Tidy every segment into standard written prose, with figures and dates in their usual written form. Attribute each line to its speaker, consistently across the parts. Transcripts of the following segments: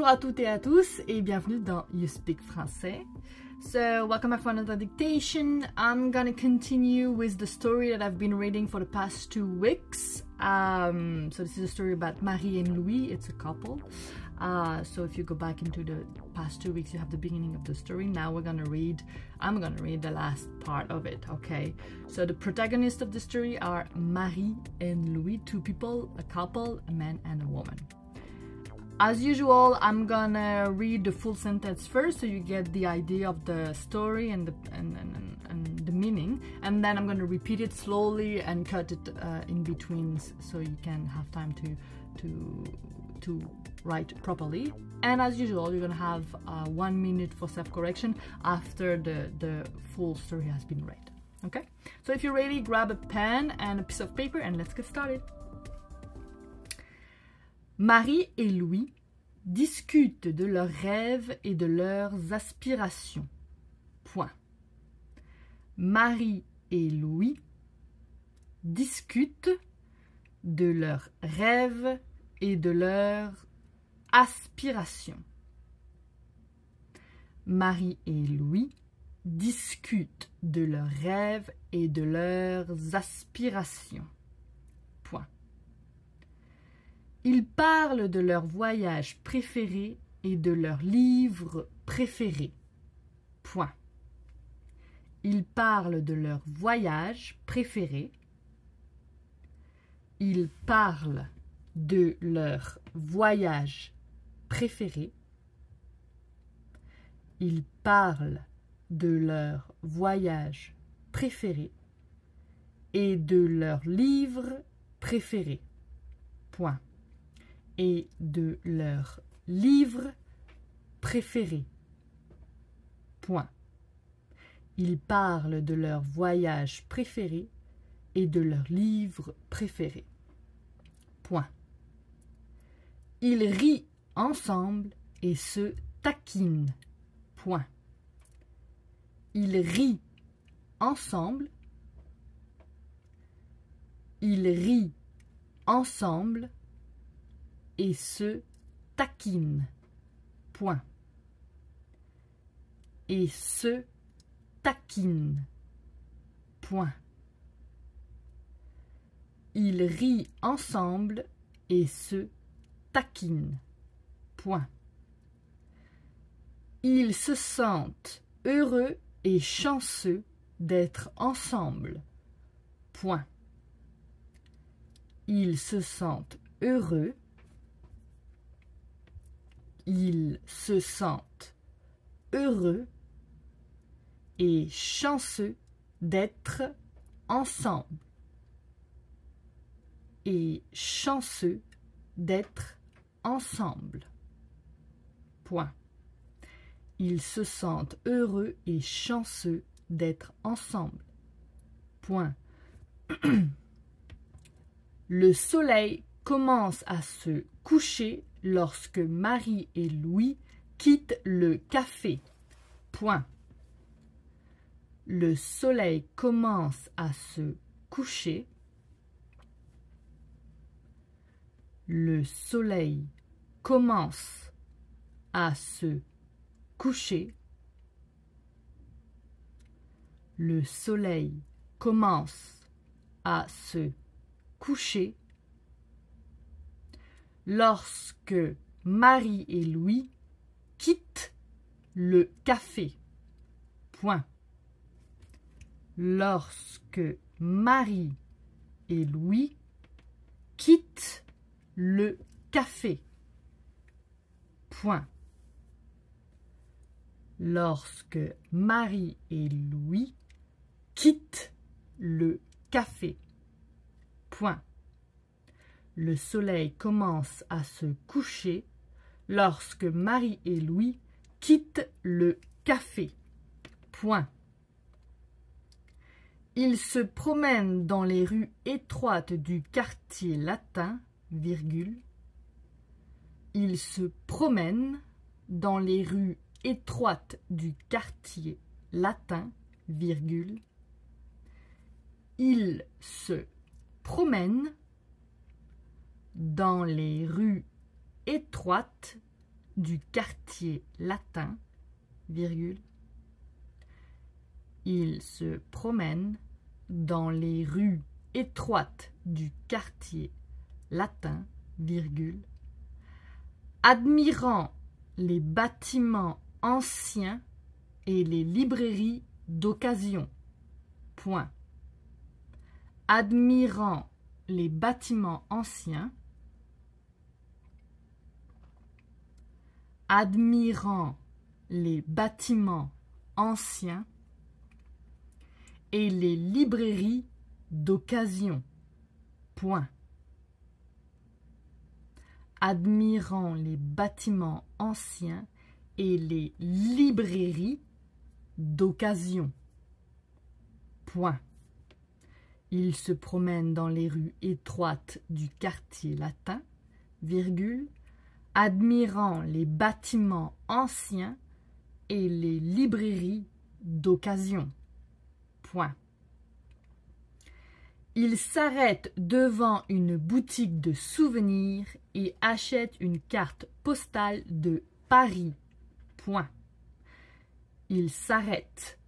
Speaker 1: Bonjour à toutes et à tous et bienvenue dans You Speak Français. So welcome back for another dictation. I'm gonna continue with the story that I've been reading for the past 2 weeks. So this is a story about Marie and Louis. It's a couple. So if you go back into the past 2 weeks, you have the beginning of the story. Now I'm gonna read the last part of it, okay? So the protagonists of the story are Marie and Louis, 2 people, a couple, a man and a woman. As usual, I'm gonna read the full sentence first so you get the idea of the story and the meaning, and then I'm gonna repeat it slowly and cut it in between so you can have time to write properly. And as usual, you're gonna have 1 minute for self-correction after the full story has been read. Okay? So if you're ready, grab a pen and a piece of paper and let's get started. Marie et Louis discutent de leurs rêves et de leurs aspirations. Point. Marie et Louis discutent de leurs rêves et de leurs aspirations. Marie et Louis discutent de leurs rêves et de leurs aspirations. Point. Ils parlent de leurs voyages préférés et de leurs livres préférés. Point. Ils parlent de leurs voyages préférés. Ils parlent de leurs voyages préférés. Ils parlent de leurs voyages préférés et de leurs livres préférés. Point. Et de leurs livres préférés. Point. Ils parlent de leurs voyages préférés et de leurs livres préférés. Point. Ils rient ensemble et se taquinent. Point. Ils rient ensemble. Ils rient ensemble et se taquinent. Point. Et se taquinent. Point. Ils rient ensemble et se taquinent. Point. Ils se sentent heureux et chanceux d'être ensemble. Point. Ils se sentent heureux. Ils se sentent heureux et chanceux d'être ensemble. Et chanceux d'être ensemble. Point. Ils se sentent heureux et chanceux d'être ensemble. Point. Le soleil commence à se coucher lorsque Marie et Louis quittent le café. Point. Le soleil commence à se coucher. Le soleil commence à se coucher. Le soleil commence à se coucher lorsque Marie et Louis quittent le café. Point. Lorsque Marie et Louis quittent le café. Point. Lorsque Marie et Louis quittent le café. Point. Le soleil commence à se coucher lorsque Marie et Louis quittent le café. Point. Ils se promènent dans les rues étroites du quartier latin, virgule. Ils se promènent dans les rues étroites du quartier latin, virgule. Ils se promènent dans les rues étroites du quartier latin, virgule. Ils se promènent dans les rues étroites du quartier latin, virgule. Admirant les bâtiments anciens et les librairies d'occasion. Point. Admirant les bâtiments anciens. Admirant les bâtiments anciens et les librairies d'occasion. Point. Admirant les bâtiments anciens et les librairies d'occasion. Point. Il se promène dans les rues étroites du quartier latin, virgule, admirant les bâtiments anciens et les librairies d'occasion. Point. Il s'arrête devant une boutique de souvenirs et achète une carte postale de Paris. Point. Il s'arrête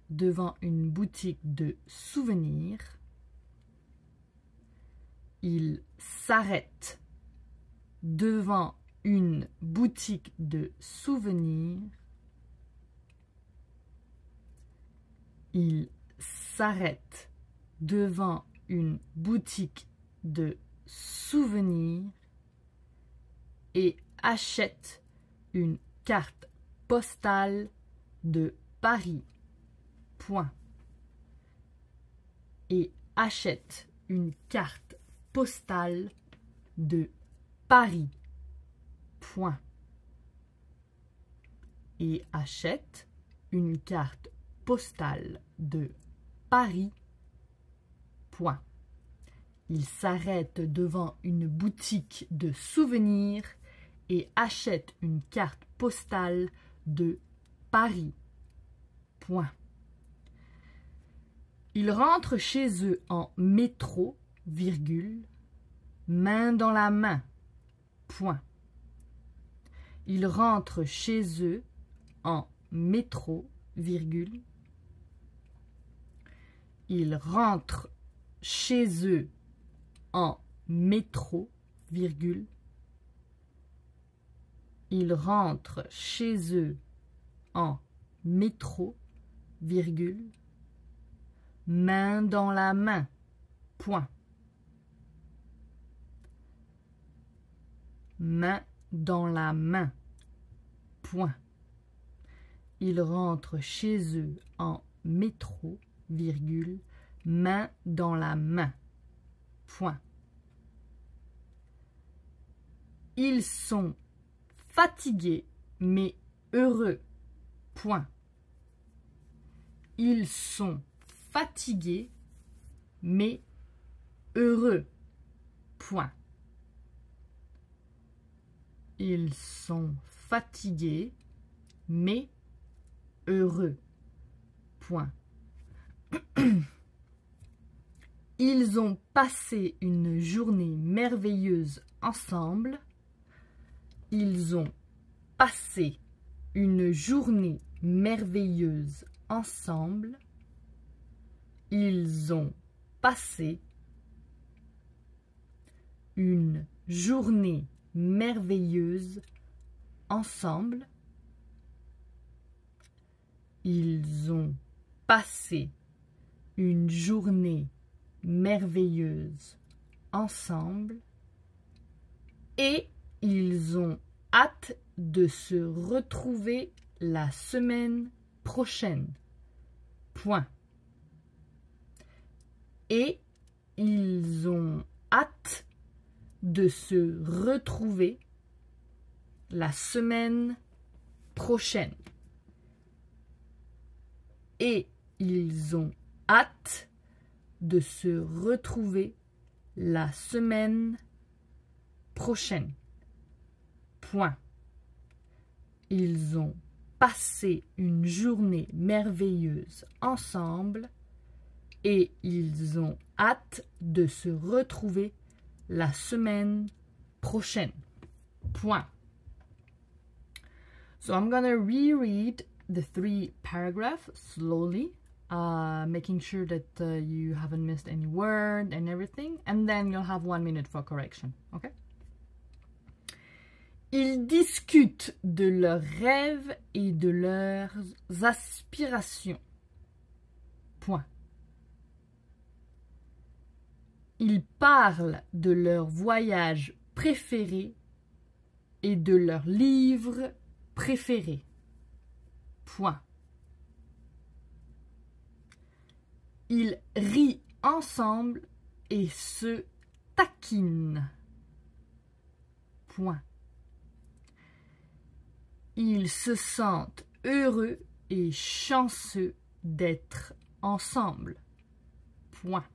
Speaker 1: devant une boutique de souvenirs. Il s'arrête devant une boutique de souvenirs. Il s'arrête devant une boutique de souvenirs et achète une carte postale de Paris. Point. Et achète une carte postale de Paris. Point. Et achète une carte postale de Paris. Point. Il s'arrête devant une boutique de souvenirs et achète une carte postale de Paris. Point. Ils rentrent chez eux en métro, virgule, main dans la main. Point. Ils rentrent chez eux en métro, virgule. Ils rentrent chez eux en métro, virgule. Ils rentrent chez eux en métro, virgule. Main dans la main. Point. Main dans la main. Point. Ils rentrent chez eux en métro, virgule, main dans la main. Point. Ils sont fatigués mais heureux. Point. Ils sont fatigués mais heureux. Point. Ils sont fatigués mais heureux. Point. Ils ont passé une journée merveilleuse ensemble. Ils ont passé une journée merveilleuse ensemble. Ils ont passé une journée merveilleuse ensemble. Ils ont passé une journée merveilleuse ensemble et ils ont hâte de se retrouver la semaine prochaine. Point. Et ils ont hâte de se retrouver la semaine prochaine. Et ils ont hâte de se retrouver la semaine prochaine. Point. Ils ont passé une journée merveilleuse ensemble et ils ont hâte de se retrouver la semaine prochaine. Point. So I'm gonna reread the 3 paragraphs slowly, making sure that you haven't missed any word and everything, and then you'll have 1 minute for correction, okay? Ils discutent de leurs rêves et de leurs aspirations. Point. Ils parlent de leurs voyages préférés et de leurs livres préférés. Point. Ils rient ensemble et se taquinent. Point. Ils se sentent heureux et chanceux d'être ensemble. Point.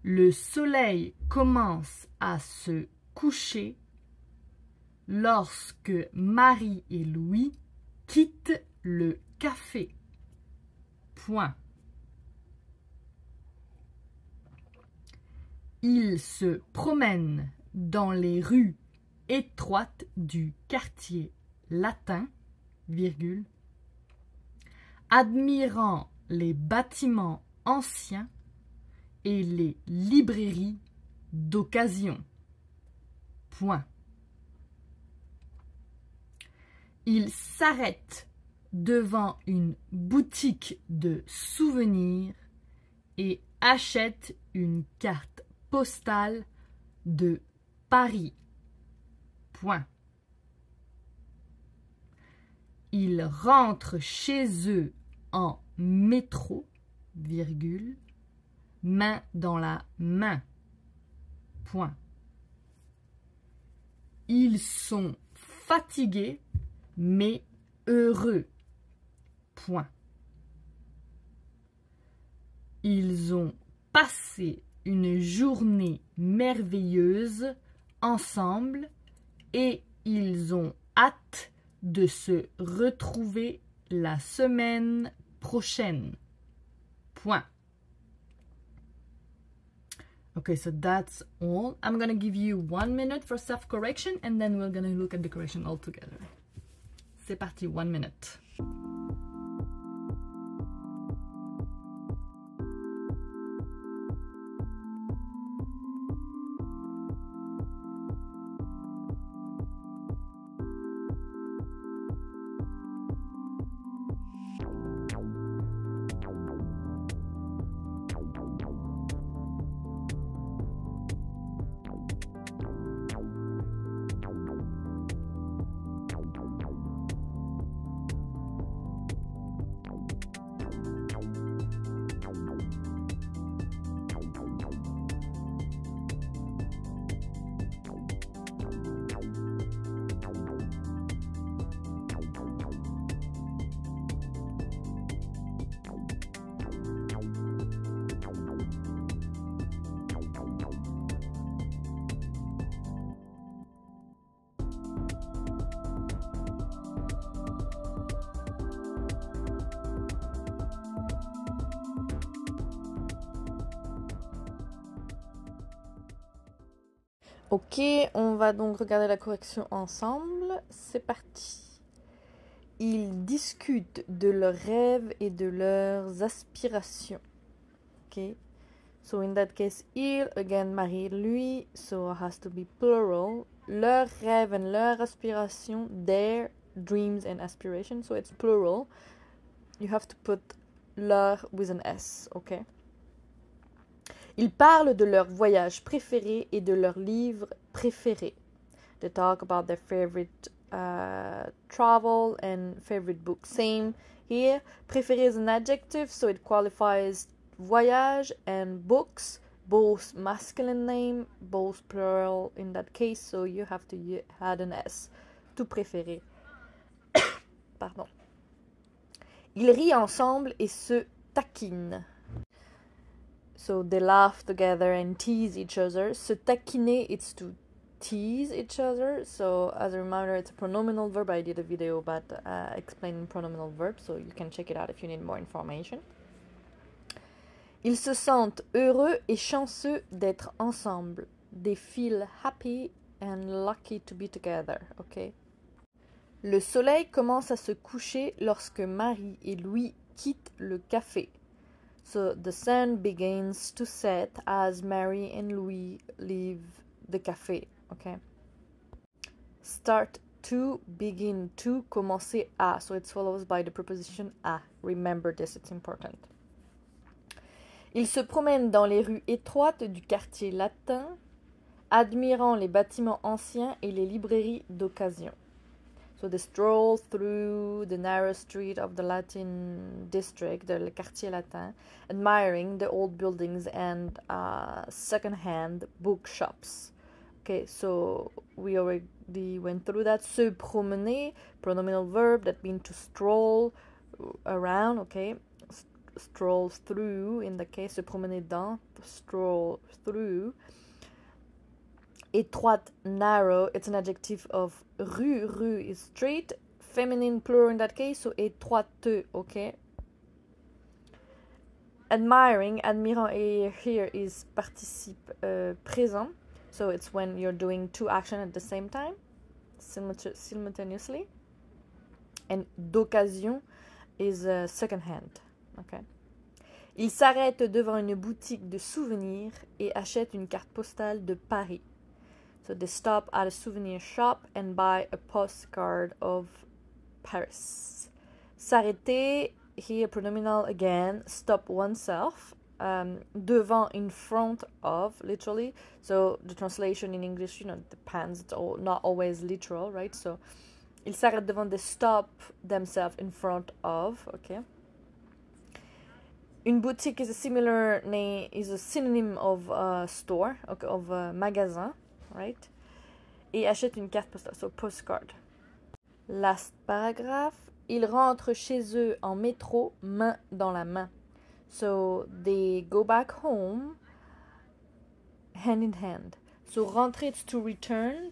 Speaker 1: Le soleil commence à se coucher lorsque Marie et Louis quittent le café. Point. Ils se promènent dans les rues étroites du quartier latin, virgule, admirant les bâtiments anciens et les librairies d'occasion. Point. Ils s'arrêtent devant une boutique de souvenirs et achètent une carte postale de Paris. Point. Ils rentrent chez eux en métro, virgule, main dans la main. Point. Ils sont fatigués mais heureux. Point. Ils ont passé une journée merveilleuse ensemble et ils ont hâte de se retrouver la semaine prochaine. Point. Okay, so that's all. I'm gonna give you 1 minute for self-correction and then we're gonna look at the correction all together. C'est parti, 1 minute. Ok, on va donc regarder la correction ensemble. C'est parti. Ils discutent de leurs rêves et de leurs aspirations. Ok. So in that case, il, again, Marie, lui, so it has to be plural. Leurs rêves and leurs aspirations, their dreams and aspirations. So it's plural. You have to put leur with an S, ok. Ils parlent de leurs voyages préférés et de leurs livres préférés. They talk about their favorite travel and favorite book. Same here. Préféré is an adjective, so it qualifies voyage and books, both masculine name, both plural in that case, so you have to add an S. Tout préféré. Pardon. Ils rient ensemble et se taquinent. So they laugh together and tease each other. Se taquiner, it's to tease each other. So as a reminder, it's a pronominal verb. I did a video about explaining pronominal verbs, so you can check it out if you need more information. Ils se sentent heureux et chanceux d'être ensemble. They feel happy
Speaker 2: and lucky to be together, okay? Le soleil commence à se coucher lorsque Marie et Louis quittent le café. So the sun begins to set as Mary and Louis leave the café, okay? Start to, begin to, commencer à. So it's followed by the preposition à. Remember this, it's important. Ils se promènent dans les rues étroites du quartier latin, admirant les bâtiments anciens et les librairies d'occasion. So they stroll through the narrow street of the Latin district, the quartier latin, admiring the old buildings and second-hand bookshops. Okay, so we already went through that. Se promener, pronominal verb, that means to stroll around, okay? Stroll through, in the case, se promener dans, stroll through. Étroite, narrow, it's an adjective of rue. Rue is street, feminine plural in that case, so étroite, okay? Admiring, admirant here is participe présent, so it's when you're doing two actions at the same time, simultaneously. And d'occasion is second hand, okay? Il s'arrête devant une boutique de souvenirs et achète une carte postale de Paris. So they stop at a souvenir shop and buy a postcard of Paris. S'arrêter, here pronominal again, stop oneself. Devant, in front of, literally. So the translation in English, depends. It's not always literal, right? So, ils s'arrêtent devant, they stop themselves in front of, okay? Une boutique is a similar name, is a synonym of store, okay, of magasin. Right? Et achète une carte postale, so postcard. Last paragraph. Ils rentrent chez eux en métro, main dans la main. So they go back home, hand in hand. So rentrer, it's to return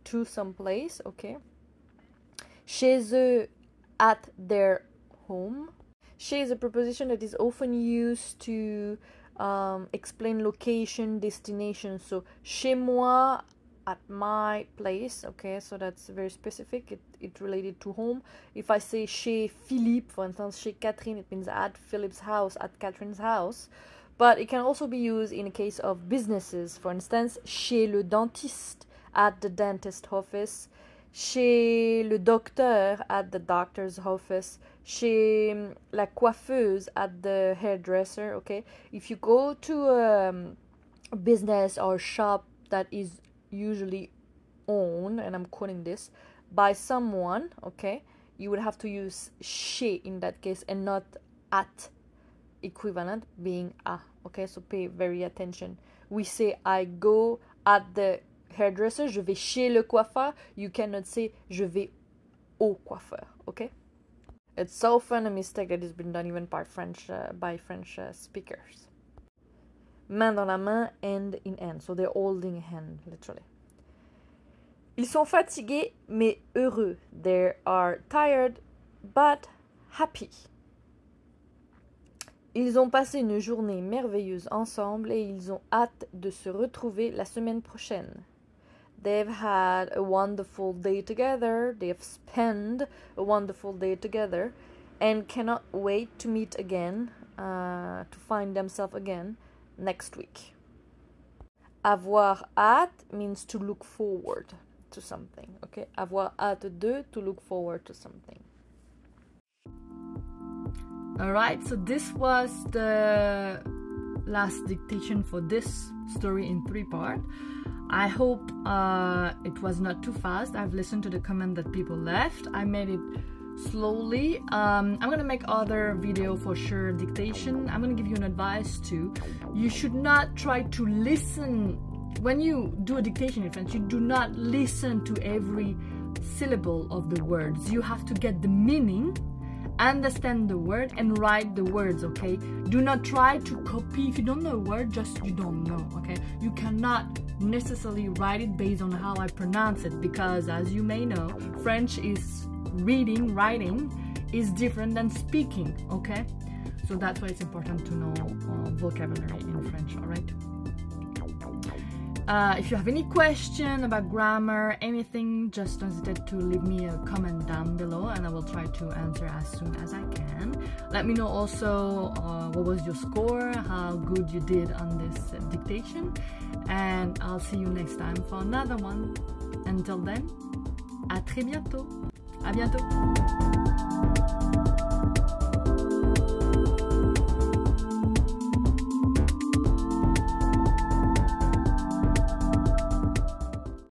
Speaker 2: to some place, okay? Chez eux, at their home. Chez is a preposition that is often used to explain location, destination. So chez moi, at my place, okay, so that's very specific. It related to home. If I say chez Philippe, for instance, chez Catherine, it means at Philippe's house, at Catherine's house. But it can also be used in a case of businesses. For instance, chez le dentiste, at the dentist office. Chez le docteur, at the doctor's office. Chez la coiffeuse, at the hairdresser, okay? If you go to a business or shop that is usually owned, and I'm quoting this, by someone, okay, you would have to use chez in that case and not at, equivalent being a, okay? So pay very attention. We say I go at the hairdresser, je vais chez le coiffeur. You cannot say je vais au coiffeur, okay? It's so often a mistake that has been done even by French speakers. Main dans la main, hand in hand. So they're holding a hand, literally. Ils sont fatigués mais heureux. They are tired but happy. Ils ont passé une journée merveilleuse ensemble et ils ont hâte de se retrouver la semaine prochaine. They've had a wonderful day together. They've spent a wonderful day together and cannot wait to meet again, to find themselves again next week. Avoir hâte means to look forward to something, okay? Avoir hâte de, to look forward to something.
Speaker 1: Alright, so this was the last dictation for this story in 3 parts. I hope it was not too fast. I've listened to the comment that people left. I made it slowly. I'm gonna make other video for sure dictation. I'm gonna give you an advice too. You should not try to listen when you do a dictation in French. You do not listen to every syllable of the words. You have to get the meaning, understand the word, and write the words, okay? Do not try to copy. If you don't know a word, just you don't know, okay? You cannot necessarily write it based on how I pronounce it, because as you may know, French is writing is different than speaking, okay? So that's why it's important to know vocabulary in French, all right? If you have any question about grammar, anything, just don't hesitate to leave me a comment down below and I will try to answer as soon as I can. Let me know also what was your score, how good you did on this dictation, and I'll see you next time for another one. Until then, à très bientôt. À bientôt.